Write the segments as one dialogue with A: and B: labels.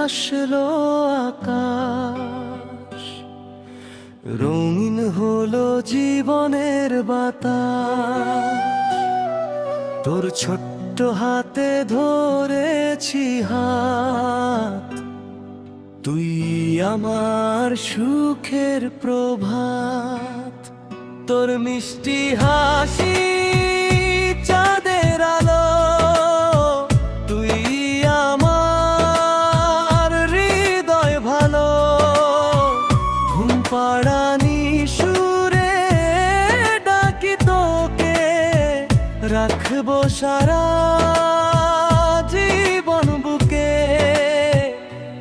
A: ভাসলো আকাশ, রঙিন হলো জীবনের বাতাস। তোর ছোট্ট হাতে ধরেছি হাত, তুই আমার সুখের প্রভাত। তোর মিষ্টি হাসি চাঁদের আলো, তুই আমার হৃদয় ভালো। ঘুম পাড়ানি সুরে ডাকি তোকে, রাখবো সারা জীবন বুকে।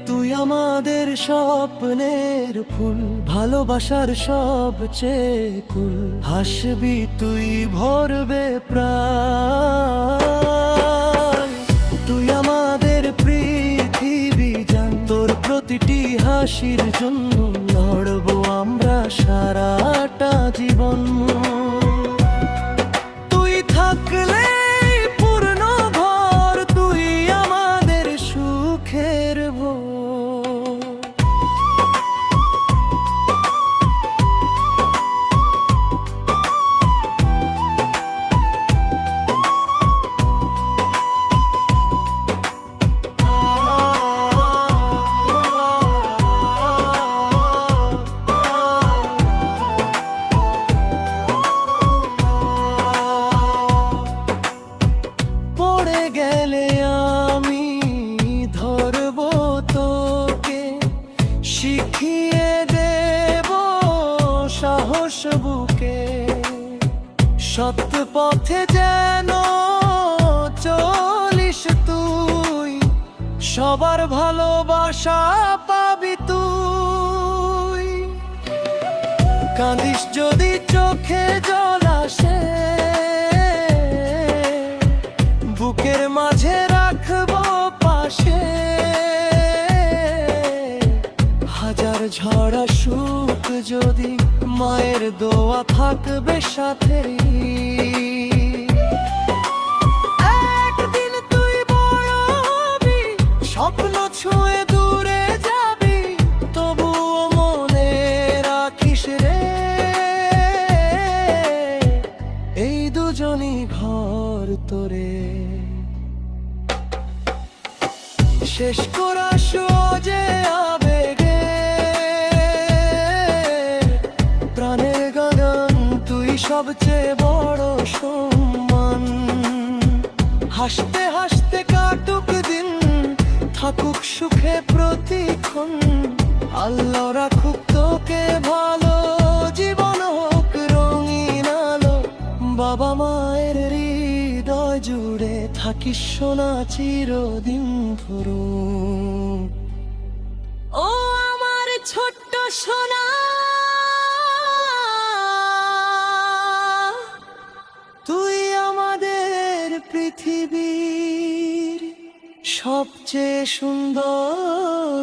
A: তুই আমাদের স্বপ্নের ফুল, ভালোবাসার সবচেয়ে কুল। হাসবি তুই ভরবে প্রাণ, তুই আমাদের পৃথিবী জান। তোর প্রতিটি হাসির জন্য লড়বো আমরা সারাটা জীবন। তুই থাকলে পূর্ণ ঘর, তুই আমাদের সুখের ভোর। পড়ে গেলে আমি ধরবো তোকে, শিখিয়ে দেব সাহস বুকে। সত্য পথে যেন চলিস তুই, সবার ভালোবাসা পাবি তুই। কাঁদিস যদি চোখে জল আসে, বুকের মাঝে রাখবো পাশে। হাজার ঝড় সুখ যদি মায়ের দোয়া থাকবে সাথে। একদিন তুই বড় হবি, স্বপ্ন ছুঁয়ে দূরে যাবি, তবুও মনে রাখিস রে, এই দুজনই ঘর তোরে। শেষ করা সোজে আবেগে প্রাণের গান, তুই সবচেয়ে বড় সম্মান। হাসতে হাসতে কাটুক দিন, থাকুক সুখে প্রতিক্ষণ। আল্লাহ রাখুক তোকে ভালো, জীবন হোক রঙিন আলো। বাবা মায়ের হৃদয় জুড়ে থাকিস সোনা চিরদিন ধরুন। ও আমার ছোট্ট সোনা, তুই আমাদের পৃথিবীর সবচেয়ে সুন্দর